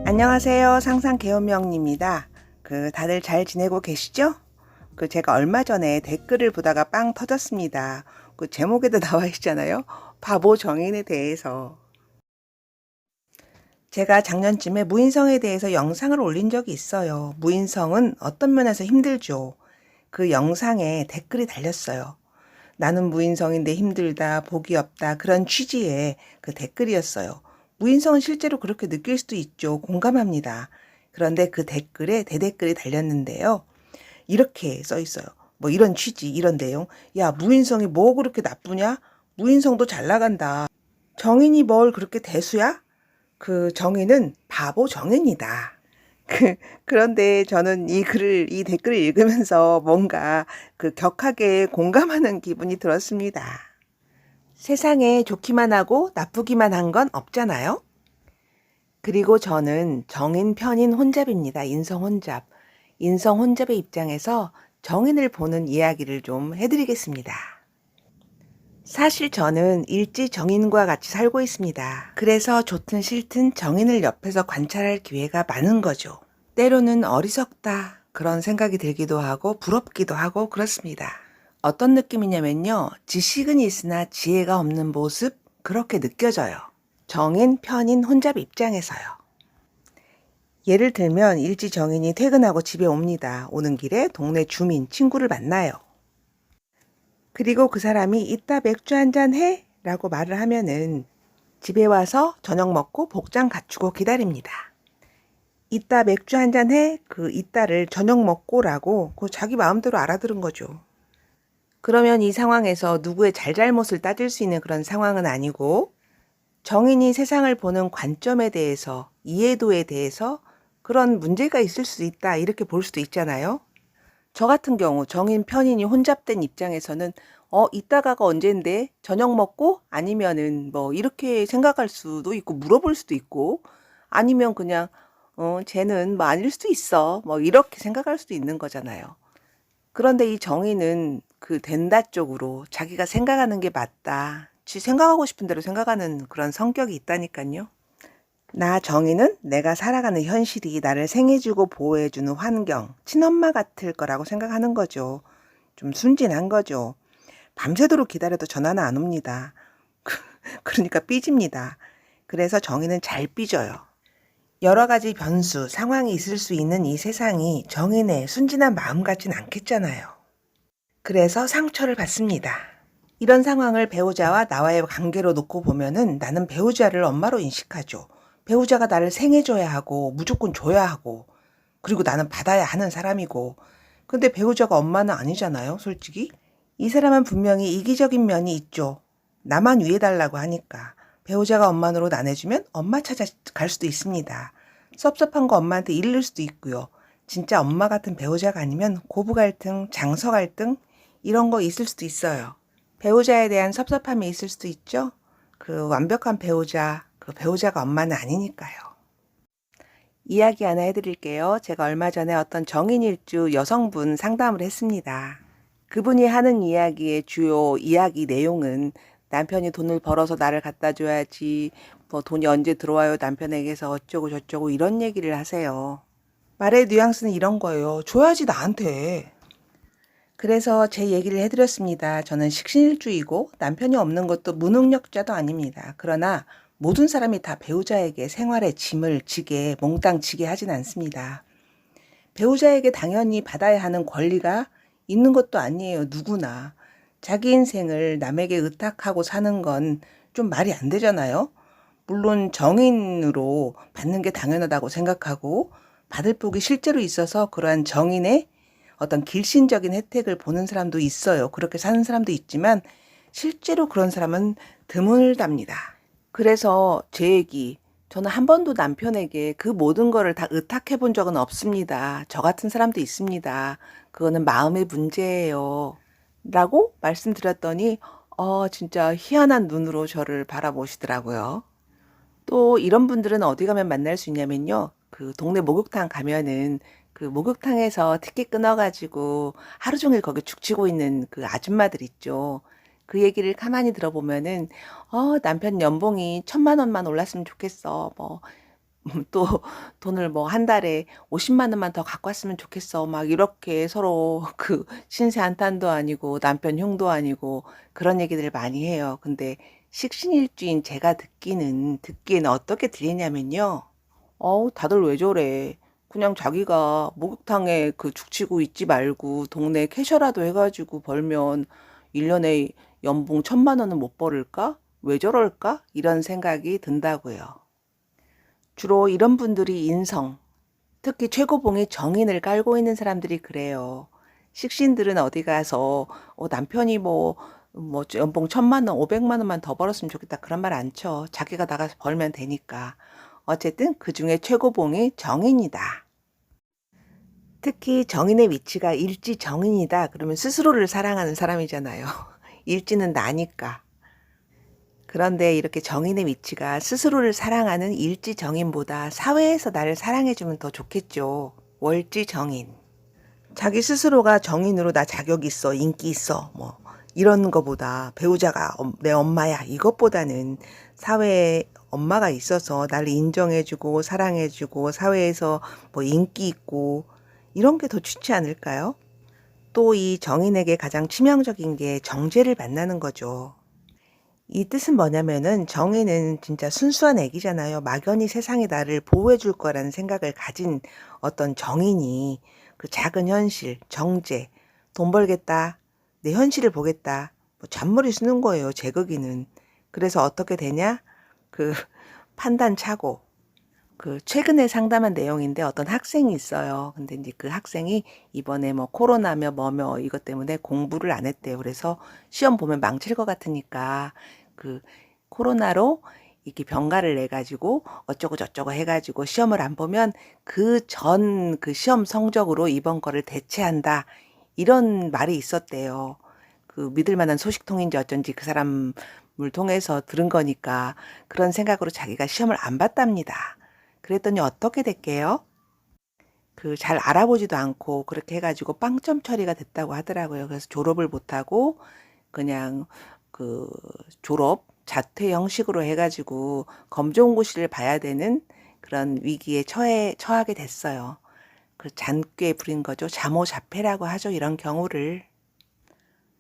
안녕하세요. 상상개운명입니다. 다들 잘 지내고 계시죠? 제가 얼마 전에 댓글을 보다가 빵 터졌습니다. 제목에도 나와 있잖아요. 바보 정인에 대해서. 제가 작년쯤에 무인성에 대해서 영상을 올린 적이 있어요. 무인성은 어떤 면에서 힘들죠. 그 영상에 댓글이 달렸어요. 나는 무인성인데 힘들다, 복이 없다, 그런 취지의 그 댓글이었어요. 무인성은 실제로 그렇게 느낄 수도 있죠. 공감합니다. 그런데 그 댓글에 대댓글이 달렸는데요. 이렇게 써 있어요. 뭐 이런 취지, 이런 내용. 야, 무인성이 뭐 그렇게 나쁘냐? 무인성도 잘 나간다. 정인이 뭘 그렇게 대수야? 그 정인은 바보 정인이다. 그런데 저는 이 댓글을 읽으면서 뭔가 격하게 공감하는 기분이 들었습니다. 세상에 좋기만 하고 나쁘기만 한 건 없잖아요? 그리고 저는 정인 편인 혼잡입니다. 인성 혼잡. 인성 혼잡의 입장에서 정인을 보는 이야기를 좀 해드리겠습니다. 사실 저는 일지 정인과 같이 살고 있습니다. 그래서 좋든 싫든 정인을 옆에서 관찰할 기회가 많은 거죠. 때로는 어리석다 그런 생각이 들기도 하고 부럽기도 하고 그렇습니다. 어떤 느낌이냐면요. 지식은 있으나 지혜가 없는 모습 그렇게 느껴져요. 정인, 편인, 혼잡 입장에서요. 예를 들면 일지 정인이 퇴근하고 집에 옵니다. 오는 길에 동네 주민, 친구를 만나요. 그리고 그 사람이 이따 맥주 한잔 해? 라고 말을 하면은 집에 와서 저녁 먹고 복장 갖추고 기다립니다. 이따 맥주 한잔 해? 그 이따를 저녁 먹고라고 자기 마음대로 알아들은 거죠. 그러면 이 상황에서 누구의 잘잘못을 따질 수 있는 그런 상황은 아니고 정인이 세상을 보는 관점에 대해서 이해도에 대해서 그런 문제가 있을 수 있다 이렇게 볼 수도 있잖아요. 저 같은 경우 정인 편인이 혼잡된 입장에서는 이따가가 언젠데 저녁 먹고 아니면은 뭐 이렇게 생각할 수도 있고 물어볼 수도 있고 아니면 그냥 쟤는 뭐 아닐 수도 있어 뭐 이렇게 생각할 수도 있는 거잖아요. 그런데 이 정의는 된다 쪽으로 자기가 생각하는 게 맞다. 지 생각하고 싶은 대로 생각하는 그런 성격이 있다니까요. 나 정의는 내가 살아가는 현실이 나를 생해주고 보호해주는 환경, 친엄마 같을 거라고 생각하는 거죠. 좀 순진한 거죠. 밤새도록 기다려도 전화는 안 옵니다. 그러니까 삐집니다. 그래서 정의는 잘 삐져요. 여러 가지 변수, 상황이 있을 수 있는 이 세상이 정인의 순진한 마음 같진 않겠잖아요. 그래서 상처를 받습니다. 이런 상황을 배우자와 나와의 관계로 놓고 보면은 나는 배우자를 엄마로 인식하죠. 배우자가 나를 생해줘야 하고 무조건 줘야 하고 그리고 나는 받아야 하는 사람이고 근데 배우자가 엄마는 아니잖아요, 솔직히. 이 사람은 분명히 이기적인 면이 있죠. 나만 위해달라고 하니까. 배우자가 엄마노릇 안 해주면 엄마 찾아갈 수도 있습니다. 섭섭한 거 엄마한테 일를 수도 있고요. 진짜 엄마 같은 배우자가 아니면 고부 갈등, 장서 갈등 이런 거 있을 수도 있어요. 배우자에 대한 섭섭함이 있을 수도 있죠. 완벽한 배우자, 배우자가 엄마는 아니니까요. 이야기 하나 해드릴게요. 제가 얼마 전에 어떤 정인일주 여성분 상담을 했습니다. 그분이 하는 이야기의 주요 이야기 내용은 남편이 돈을 벌어서 나를 갖다 줘야지, 뭐 돈이 언제 들어와요 남편에게서 어쩌고 저쩌고 이런 얘기를 하세요. 말의 뉘앙스는 이런 거예요. 줘야지 나한테. 그래서 제 얘기를 해드렸습니다. 저는 식신일주이고 남편이 없는 것도 무능력자도 아닙니다. 그러나 모든 사람이 다 배우자에게 생활의 짐을 지게 몽땅 지게 하진 않습니다. 배우자에게 당연히 받아야 하는 권리가 있는 것도 아니에요. 누구나. 자기 인생을 남에게 의탁하고 사는 건 좀 말이 안 되잖아요. 물론 정인으로 받는 게 당연하다고 생각하고 받을 복이 실제로 있어서 그러한 정인의 어떤 길신적인 혜택을 보는 사람도 있어요. 그렇게 사는 사람도 있지만 실제로 그런 사람은 드물답니다. 그래서 제 얘기, 저는 한 번도 남편에게 그 모든 거를 다 의탁해 본 적은 없습니다. 저 같은 사람도 있습니다. 그거는 마음의 문제예요. 라고 말씀드렸더니 진짜 희한한 눈으로 저를 바라보시더라고요. 또 이런 분들은 어디 가면 만날 수 있냐면요. 동네 목욕탕 가면은 목욕탕에서 티켓 끊어가지고 하루 종일 거기 죽치고 있는 그 아줌마들 있죠. 그 얘기를 가만히 들어보면은 남편 연봉이 1,000만 원만 올랐으면 좋겠어. 뭐 또 돈을 뭐 한 달에 50만 원만 더 갖고 왔으면 좋겠어. 막 이렇게 서로 그 신세 한탄도 아니고 남편 흉도 아니고 그런 얘기들을 많이 해요. 근데 식신일주인 제가 듣기에는 어떻게 들리냐면요. 어우, 다들 왜 저래? 그냥 자기가 목욕탕에 그 죽치고 있지 말고 동네 캐셔라도 해가지고 벌면 1년에 연봉 1,000만 원은 못 벌을까? 왜 저럴까? 이런 생각이 든다고요. 주로 이런 분들이 특히 최고봉이 정인을 깔고 있는 사람들이 그래요. 식신들은 어디 가서 남편이 뭐 연봉 1,000만 원, 500만 원만 더 벌었으면 좋겠다 그런 말 안 쳐. 자기가 나가서 벌면 되니까. 어쨌든 그 중에 최고봉이 정인이다. 특히 정인의 위치가 일지 정인이다. 그러면 스스로를 사랑하는 사람이잖아요. 일지는 나니까. 그런데 이렇게 정인의 위치가 스스로를 사랑하는 일지 정인보다 사회에서 나를 사랑해주면 더 좋겠죠. 월지 정인. 자기 스스로가 정인으로 나 자격 있어, 인기 있어, 뭐 이런 거보다 배우자가 내 엄마야 이것보다는 사회에 엄마가 있어서 나를 인정해주고 사랑해주고 사회에서 뭐 인기 있고 이런 게 더 좋지 않을까요? 또 이 정인에게 가장 치명적인 게 정제를 만나는 거죠. 이 뜻은 뭐냐면은 정의는 진짜 순수한 애기잖아요. 막연히 세상이 나를 보호해 줄 거라는 생각을 가진 어떤 정인이 그 작은 현실, 정제, 돈 벌겠다, 내 현실을 보겠다, 뭐 잔머리 쓰는 거예요. 제거기는. 그래서 어떻게 되냐? 그 판단 차고. 그 최근에 상담한 내용인데 어떤 학생이 있어요. 근데 이제 그 학생이 이번에 뭐 코로나며 뭐며 이것 때문에 공부를 안 했대요. 그래서 시험 보면 망칠 것 같으니까 그 코로나로 이렇게 병가를 내 가지고 어쩌고 저쩌고 해 가지고 시험을 안 보면 그 시험 성적으로 이번 거를 대체한다. 이런 말이 있었대요. 그 믿을 만한 소식통인지 어쩐지 그 사람을 통해서 들은 거니까 그런 생각으로 자기가 시험을 안 봤답니다. 그랬더니 어떻게 됐게요? 그 잘 알아보지도 않고 그렇게 해가지고 빵점 처리가 됐다고 하더라고요. 그래서 졸업을 못하고 그냥 그 졸업 자퇴 형식으로 해가지고 검정고시를 봐야 되는 그런 위기에 처하게 됐어요. 그 잔꾀 부린 거죠. 자모자패라고 하죠. 이런 경우를.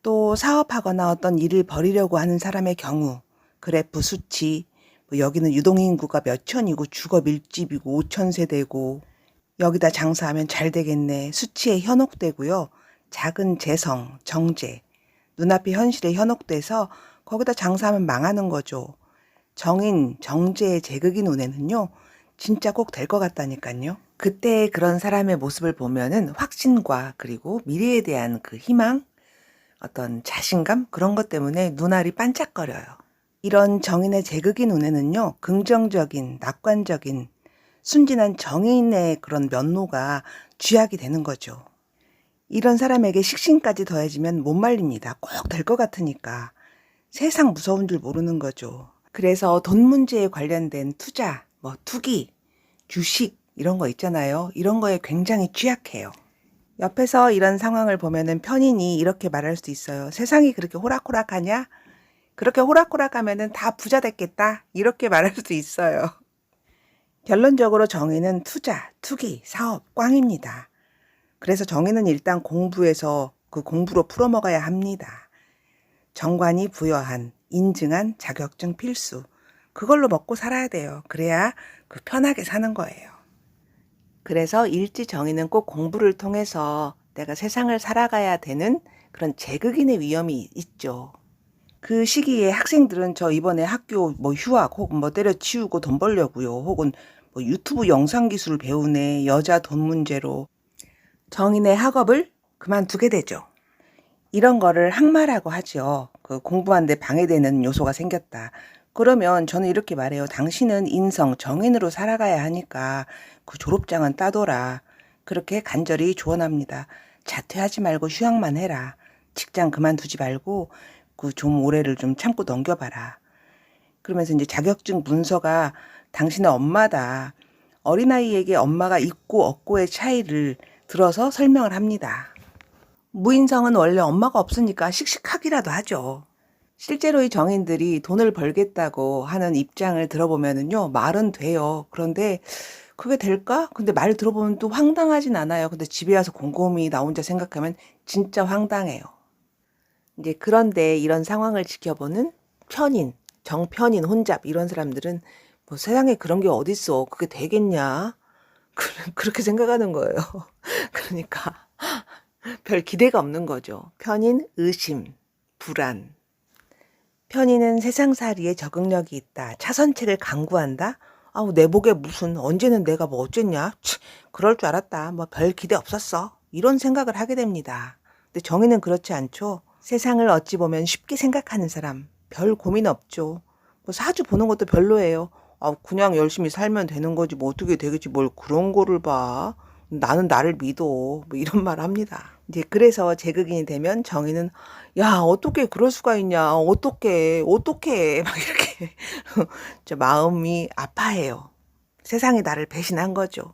또 사업하거나 어떤 일을 벌이려고 하는 사람의 경우 그래프 수치 뭐 여기는 유동인구가 몇 천이고 주거 밀집이고 5천 세대고 여기다 장사하면 잘 되겠네 수치에 현혹되고요. 작은 재성, 정제, 눈앞의 현실에 현혹돼서 거기다 장사하면 망하는 거죠. 정인, 정제의 제극인 운에는요. 진짜 꼭 될 것 같다니까요. 그때 그런 사람의 모습을 보면은 확신과 그리고 미래에 대한 그 희망, 어떤 자신감 그런 것 때문에 눈알이 반짝거려요. 이런 정인의 제극인 운에는요. 긍정적인, 낙관적인, 순진한 정인의 그런 면모가 쥐약이 되는 거죠. 이런 사람에게 식신까지 더해지면 못 말립니다. 꼭 될 것 같으니까. 세상 무서운 줄 모르는 거죠. 그래서 돈 문제에 관련된 투자, 뭐 투기, 주식 이런 거 있잖아요. 이런 거에 굉장히 취약해요. 옆에서 이런 상황을 보면은 편인이 이렇게 말할 수도 있어요. 세상이 그렇게 호락호락하냐? 그렇게 호락호락하면은 다 부자 됐겠다. 이렇게 말할 수도 있어요. 결론적으로 정의는 투자, 투기, 사업, 꽝입니다. 그래서 정의는 일단 공부해서 그 공부로 풀어먹어야 합니다. 정관이 부여한, 인증한 자격증 필수. 그걸로 먹고 살아야 돼요. 그래야 그 편하게 사는 거예요. 그래서 일지 정의는 꼭 공부를 통해서 내가 세상을 살아가야 되는 그런 제극인의 위험이 있죠. 그 시기에 학생들은 저 이번에 학교 뭐 휴학 혹은 뭐 때려치우고 돈 벌려고요. 혹은 뭐 유튜브 영상 기술 배우네 여자 돈 문제로 정인의 학업을 그만두게 되죠. 이런 거를 항마라고 하죠. 그 공부하는데 방해되는 요소가 생겼다. 그러면 저는 이렇게 말해요. 당신은 인성, 정인으로 살아가야 하니까 그 졸업장은 따둬라. 그렇게 간절히 조언합니다. 자퇴하지 말고 휴학만 해라. 직장 그만두지 말고 그 좀 오래를 좀 참고 넘겨봐라. 그러면서 이제 자격증 문서가 당신의 엄마다. 어린아이에게 엄마가 있고 없고의 차이를 들어서 설명을 합니다. 무인성은 원래 엄마가 없으니까 씩씩하기라도 하죠. 실제로 이 정인들이 돈을 벌겠다고 하는 입장을 들어보면은요, 말은 돼요. 그런데 그게 될까? 근데 말 들어보면 또 황당하진 않아요. 근데 집에 와서 곰곰이 나 혼자 생각하면 진짜 황당해요. 이제 그런데 이런 상황을 지켜보는 편인, 정편인, 혼잡 이런 사람들은 뭐 세상에 그런 게 어딨어. 그게 되겠냐? 그렇게 생각하는 거예요. 그러니까 별 기대가 없는 거죠. 편인, 의심, 불안. 편인은 세상살이에 적응력이 있다. 차선책을 강구한다. 아우 내 복에 무슨 언제는 내가 뭐 어쨌냐. 치, 그럴 줄 알았다. 뭐 별 기대 없었어. 이런 생각을 하게 됩니다. 근데 정의는 그렇지 않죠. 세상을 어찌 보면 쉽게 생각하는 사람. 별 고민 없죠. 뭐 사주 보는 것도 별로예요. 아 그냥 열심히 살면 되는 거지 뭐 어떻게 되겠지 뭘 그런 거를 봐. 나는 나를 믿어. 뭐 이런 말 합니다. 이제 그래서 제극인이 되면 정의는 야 어떻게 그럴 수가 있냐 어떻게 막 이렇게 저 마음이 아파해요. 세상이 나를 배신한 거죠.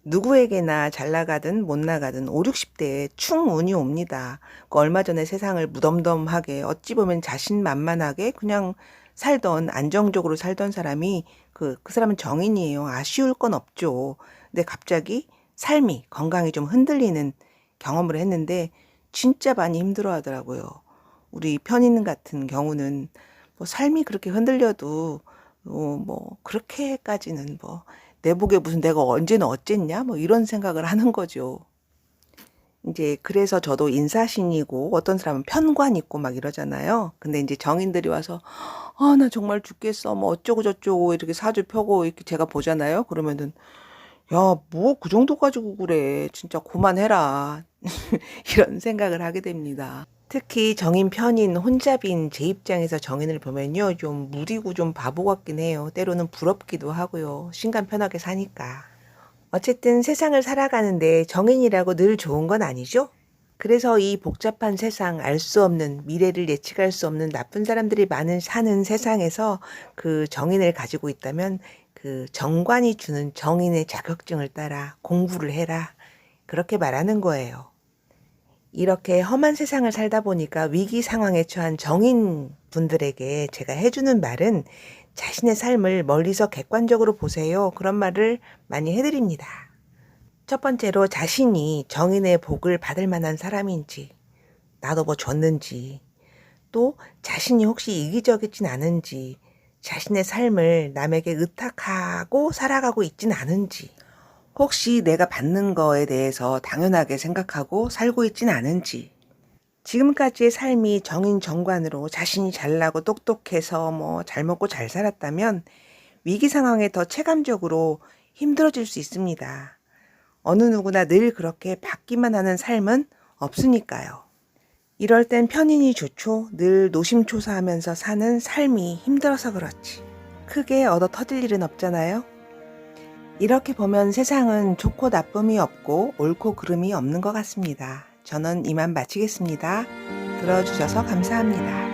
누구에게나 잘 나가든 못 나가든 5, 60대에 충운이 옵니다. 그 얼마 전에 세상을 무덤덤하게 어찌 보면 자신만만하게 그냥 살던 안정적으로 살던 사람이 그 사람은 정인이에요. 아쉬울 건 없죠. 근데 갑자기 삶이 건강이 좀 흔들리는 경험을 했는데 진짜 많이 힘들어 하더라고요. 우리 편인 같은 경우는 뭐 삶이 그렇게 흔들려도 뭐 그렇게까지는 뭐 내 복에 무슨 내가 언제는 어쨌냐 뭐 이런 생각을 하는 거죠. 이제 그래서 저도 인사신이고 어떤 사람은 편관 있고 막 이러잖아요. 근데 이제 정인들이 와서 아 나 정말 죽겠어 뭐 어쩌고 저쩌고 이렇게 사주 펴고 이렇게 제가 보잖아요. 그러면은 야 뭐 그 정도 가지고 그래 진짜 그만해라 이런 생각을 하게 됩니다. 특히 정인 편인 혼잡인 제 입장에서 정인을 보면요 좀 무리고 좀 바보 같긴 해요. 때로는 부럽기도 하고요. 신간 편하게 사니까. 어쨌든 세상을 살아가는데 정인이라고 늘 좋은 건 아니죠? 그래서 이 복잡한 세상, 알 수 없는, 미래를 예측할 수 없는 나쁜 사람들이 많은 사는 세상에서 그 정인을 가지고 있다면 그 정관이 주는 정인의 자격증을 따라 공부를 해라. 그렇게 말하는 거예요. 이렇게 험한 세상을 살다 보니까 위기 상황에 처한 정인 분들에게 제가 해주는 말은 자신의 삶을 멀리서 객관적으로 보세요. 그런 말을 많이 해드립니다. 첫 번째로 자신이 정인의 복을 받을 만한 사람인지, 나도 뭐 줬는지, 또 자신이 혹시 이기적이진 않은지, 자신의 삶을 남에게 의탁하고 살아가고 있진 않은지, 혹시 내가 받는 거에 대해서 당연하게 생각하고 살고 있진 않은지, 지금까지의 삶이 정인 정관으로 자신이 잘나고 똑똑해서 뭐 잘 먹고 잘 살았다면 위기 상황에 더 체감적으로 힘들어질 수 있습니다. 어느 누구나 늘 그렇게 받기만 하는 삶은 없으니까요. 이럴 땐 편인이 좋죠. 늘 노심초사하면서 사는 삶이 힘들어서 그렇지. 크게 얻어 터질 일은 없잖아요. 이렇게 보면 세상은 좋고 나쁨이 없고 옳고 그름이 없는 것 같습니다. 저는 이만 마치겠습니다. 들어주셔서 감사합니다.